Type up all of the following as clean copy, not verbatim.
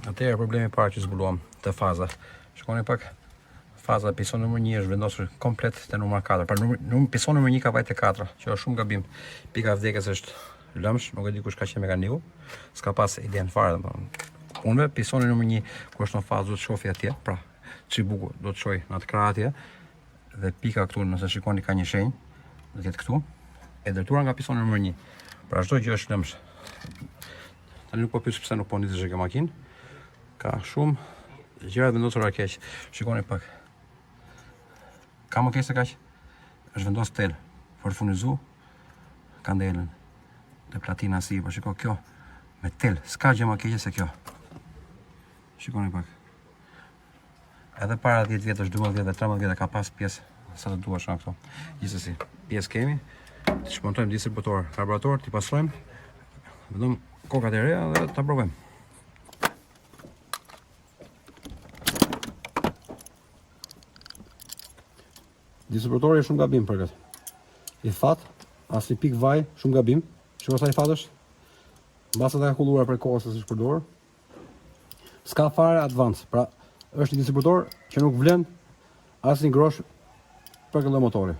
Atëherë problemi parë që zbuluam të faza. Shikoni pak, faza pison numër 1 është vendosur komplet te numër 4. Pra pison numër 1 ka vajtë 4, që është shumë gabim. Pika e vdekjes është lëmsh, nuk e di kush ka qenë mekaniku. S'ka pas iden fare domethënë. Punëve pisoni numër 1 kur është në fazë do të shohë atje, pra çibuku do të shojë në atë krah atje dhe pika këtu nëse shikoni ka një shenjë, do të jetë këtu, e ndërtuar nga pisoni numër 1. Pra çdo gjë është lëmsh. Tani nuk po pyes pse nuk po nisesh kjo makinë. Ka shumë gjëra vendosura keq. Shikoni pak. Ka më keq se kaq. Është vendos tel, forfunizu kandelën dhe platina si, po shiko kjo me tel, s'ka gjë më keqe se kjo. Shikoni pak. Edhe para 10 vjetësh, 12 vjetë, 13 vjetë ka pas pjesë sa të duash nga këto. Gjithsesi, pjesë kemi. Të shmontojmë distributor, karburator, t'i pastrojmë. Vetëm kokat e reja dhe ta provojmë. Distributori është shumë gabim për këtë. I fat, as një pikë vaj, shumë gabim. Shiko sa i fat është. Mbas ata ka kulluar për kohës se s'është përdorur. S'ka fare advance, pra është një distributor që nuk vlen asnjë grosh për këtë motori.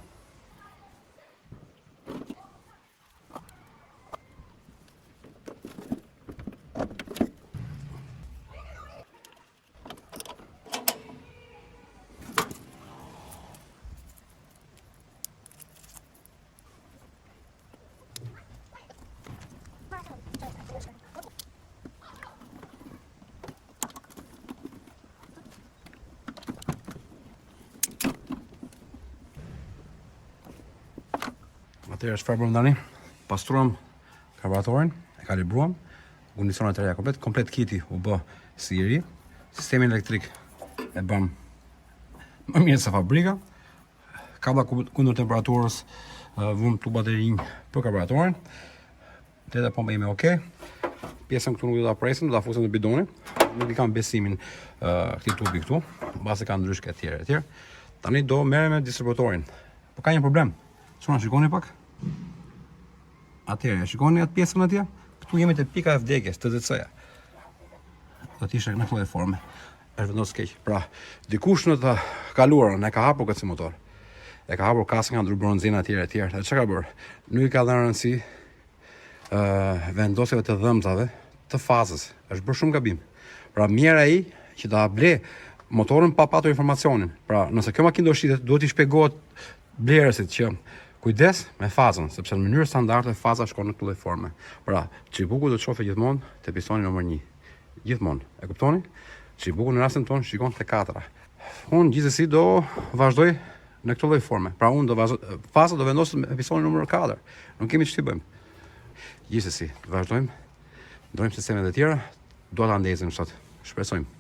Atëherë çfarë bëjmë tani? Pastruam karburatorin, e kalibruam, kondicionet e reja komplet kiti u bë si i ri. Sistemin elektrik e bëm më mirë se fabrika. Kabla kundër temperaturës, vëm tubat e rinj për karburatorin. Leta pompa ime okay. Pjesën këtu nuk do ta presim, do ta fusim në bidonin. Nuk i kam besimin këtij tubi këtu, mbase ka ndryshke etj etj. Tani do merrem me distributorin. Po ka një problem. Çuna shikoni pak. Atëherë, shikoni atë pjesën atje? Këtu jemi te pika e vdekjes, TDC-ja. Do të ishte në këtë forme. Është vendos keq. Pra, dikush në të kaluarën e ka hapur këtë motor. E ka hapur kasën nga ndër bronzina etj etj. Dhe çka ka bërë? Nuk i ka dhënë rëndësi vendosjeve të dhëmzave të fazës. Është bërë shumë gabim. Pra, mirë ai që ta ble motorin pa patur informacionin. Pra, nëse kjo makinë do shitet, duhet i shpjegohet blerësit që kujdes me fazën, sepse në mënyrë standarde faza shkon në këtë lloj forme. Pra, çibuku do të shohë gjithmonë te pistoni numër 1. Gjithmonë. E kuptoni? Çibuku në rastin ton shikon te 4. Unë gjithsesi do vazhdoj në këtë lloj forme. Pra, unë do faza do vendos me pistonin numër 4. Nuk kemi ç'ti bëjmë. Gjithsesi, vazhdojmë. Ndrojmë sistemet e tjera, do ta ndezim sot. Shpresojmë.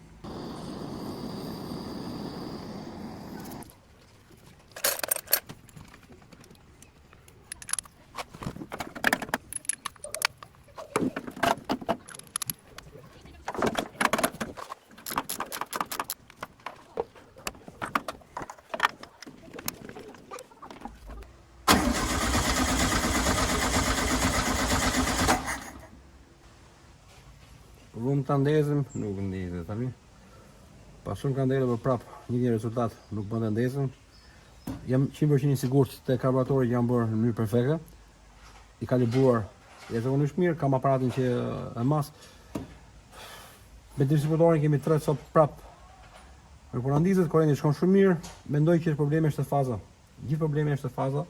Vëmë të ndezim, nuk ndezim tani. Pasëm kandele për prap, një rezultat nuk bën të ndezim. Jam 100% i sigurt te karburatori janë bërë në mënyrë perfekte. I kalibruar jashtëzakonisht mirë, kam aparatin që e mas. Me distributorin kemi 3 cop prap. Por kur ndizet korrenti shkon shumë mirë, mendoj që problemi është te faza. Gjithë problemi është te faza,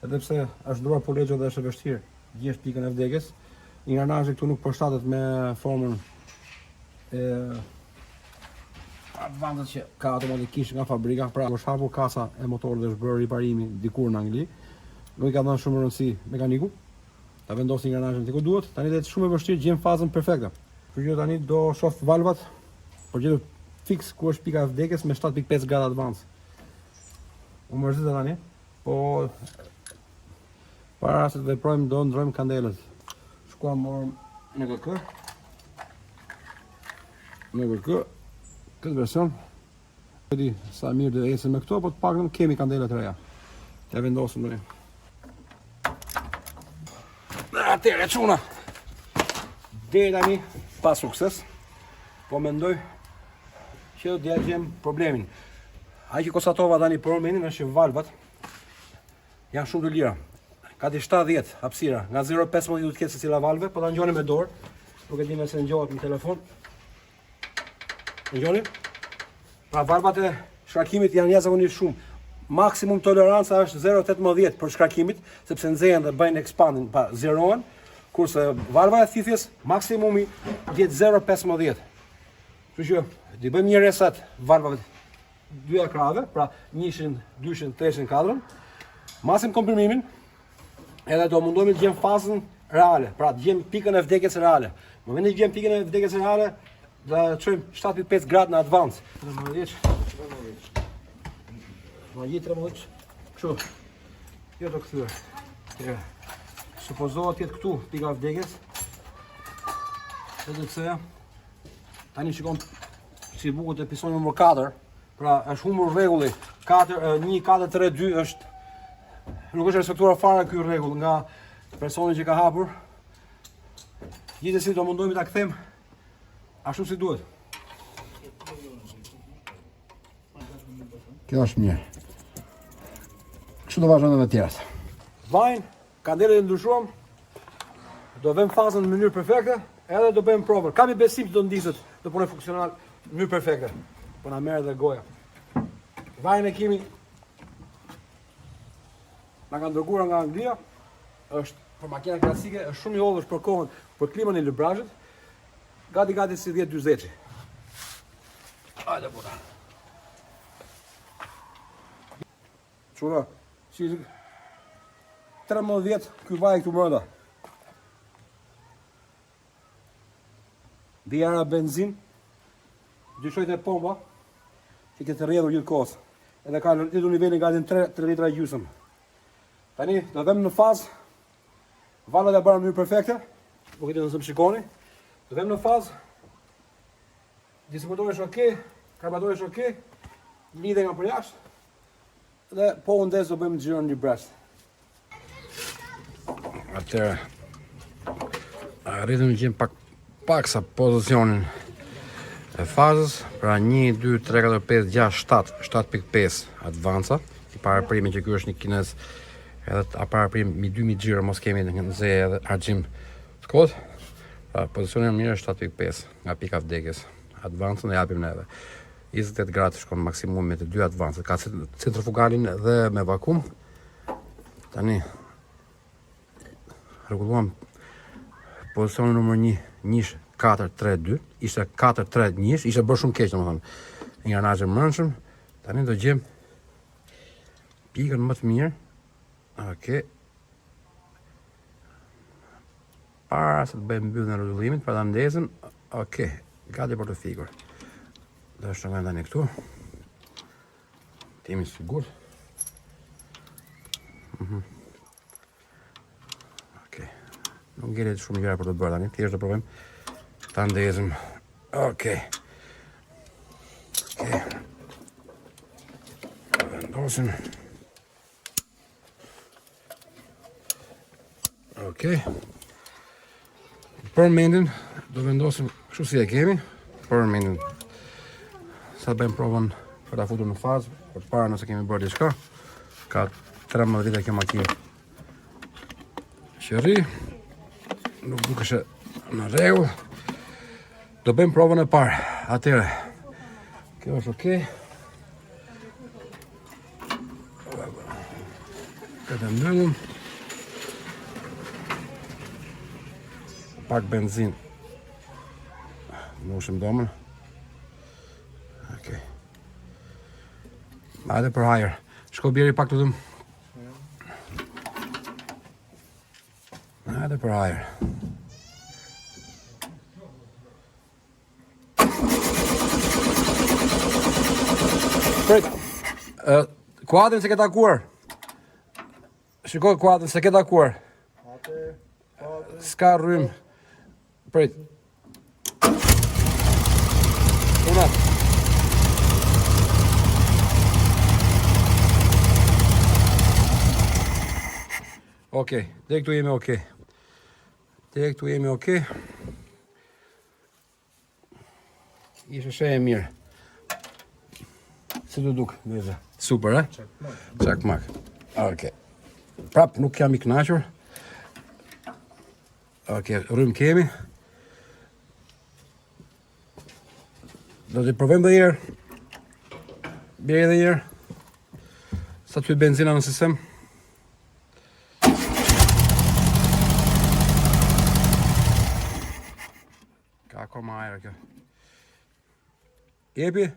edhe pse është ndruar poleggjo dhe është e vështirë. Gjesh pikën e vdekjes. Ingranazhi këtu nuk përshtatet me formën e advanced që ka automatikisht nga fabrika, pra është hapur kasa e motorit dhe është bërë riparimi dikur në Angli. Nuk i ka dhënë shumë rëndësi mekaniku. Ta vendos ingranazhin te ku duhet. Tani do të shumë e vështirë gjejmë fazën perfekte. Kështu që tani do shoh valvat për gjetur fix ku është pika e vdekjes me 7.5 grad advance. U mërzit tani, po para se të veprojmë do ndrojmë kandelët. Shkuam morëm në këtë version. E di sa mirë dhe ecën me këto, po të paktën kemi kandela të reja. Ja vendosim ne. Atëre çuna. Deri tani pa sukses. po mendoj që do t'ja gjem problemin. Ai që konstatova tani për momentin është që valvat janë shumë të lira. Ka di 70 hapësira, nga 0.15 du të ketë secila valve, po ta ngjoni me dorë. Nuk e di nëse ngjohet në telefon. Ngjoni? Pra valvat e shkarkimit janë jashtëzakonisht shumë. Maksimum toleranca është 0.18 për shkarkimit, sepse nxehen dhe bëjnë expanding, pa zerohen, kurse valva e thithjes maksimumi vjet 0.15. Kështu që do bëjmë një reset valvave dy akrave, pra 1-shin, 2-shin, 3-shin, 4-ën. Masim komprimimin, edhe do mundohemi të gjem fazën reale, pra të gjem pikën e vdekjes reale. Në momentin që gjem pikën e vdekjes reale, do çojmë 7.5 gradë në advance. Ma jetë 13, kështu, jo të këthyre. Supozohet jetë këtu, pika vdekjes. Edhe pse, tani shikon si bukur të episodi nëmër 4, pra është humbur rregulli. 1-4-3-2 është, nuk është respektuar fare ky rregull nga personi që ka hapur. Gjithsesi do mundohemi ta kthejmë ashtu si duhet. Kjo është mirë. Kështu do vazhdojmë edhe të tjerat. Vajin, kandelet e ndryshuam, do vëmë fazën në mënyrë perfekte, edhe do bëjmë provën. Kam i besim që do ndiset, do punoj funksional në mënyrë perfekte. Po na merr edhe goja. Vajin e kemi na ka dërguar nga Anglia, është për makina klasike, është shumë i hollësh për kohën, për klimën e librazhit. Gati si 10-40. Hajde puta. Çuna, si 13 ky vaj këtu brenda. Dhjera benzin, dyshojt e pompa, që këtë rrjedhur gjithë kohës. Edhe ka në nivelin gati 3 litra gjysmë. Tani, do vëmë në fazë, valët e bëra në mënyrë perfekte, po këtë nëse më shikoni. Do vëmë në fazë, distributori është okay, karburatori është okay, lidhe nga përjashtë, dhe po undes do bëjmë xhiron një brest. Atëherë, arritëm të gjejmë pak sa pozicionin e fazës, pra 1, 2, 3, 4, 5, 6, 7, 7.5 advanca, i paraprimi që ky është një kines, edhe a paraprim mi 2000 xhiro mos kemi në ze edhe argjim të kot. Pra pozicioni më mirë është 7.5 nga pika vdekjes. Advancën e japim neve. 28 gradë shkon maksimumi të 2 advancët. Ka centrifugalin dhe me vakum. Tani rregulluam pozicionin numër 1, nish 4-3-2, ishte 4-3-1, ishte bërë shumë keq domethënë. Ingranazhe mbrëmshëm. Tani do gjem pikën më të mirë. Okej. Para se të bëjmë mbylljen e rrotullimit, para ta ndezën. Okej, gati për të fikur. Do shtrëngojmë tani këtu. Timi sigurt. Okej. Nuk gjelet shumë gjëra për të bërë tani, thjesht do provojmë ta ndezëm. Okej. Okej. Vendosim. Okej. Për mendin, do vendosim kështu si e kemi, për mendin. Sa bëjmë provën për ta futur në fazë, për para nëse kemi bërë diçka. Ka 13 vite kjo makinë. Qërri, nuk dukeshe në rregull. Do bëjmë provën e parë. Atëre, kjo është okay. Këtë mbyllim. Pak benzin. Mbushim domën. Okej. Hajde për hajër. Shko bjeri pak të dhëmë. Hajde për hajër. Prit. Kuadrin se ke takuar. Shiko kuadrin se ke takuar. Ska rrym. Prit. Unat. Okej, deri këtu jemi okej. Deri këtu jemi okej. Ishe shë e mirë. Si të duk, vëzë? Super, eh? Çakmak. Okej. Prap nuk jam i kënaqur. Okej, rrym kemi. Do të provojmë edhe një herë. Bjerë edhe një herë. Sa të benzina në sistem. Ka akoma ajra kjo. Jepi.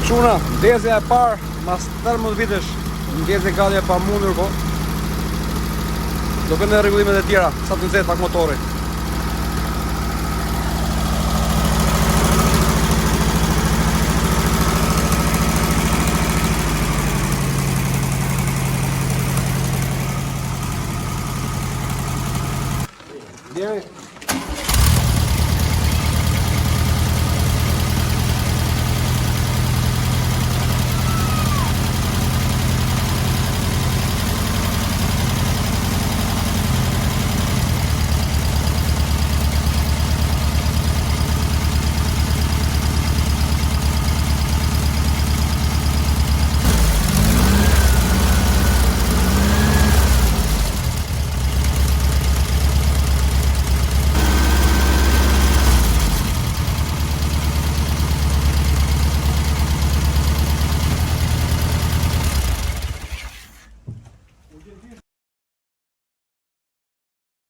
Shuna, ndezja e parë, mas 13 vitesh, ndezja gati e pa mundur, po. Do bëjmë rregullimet e tjera, sa të nxehtë pak motori.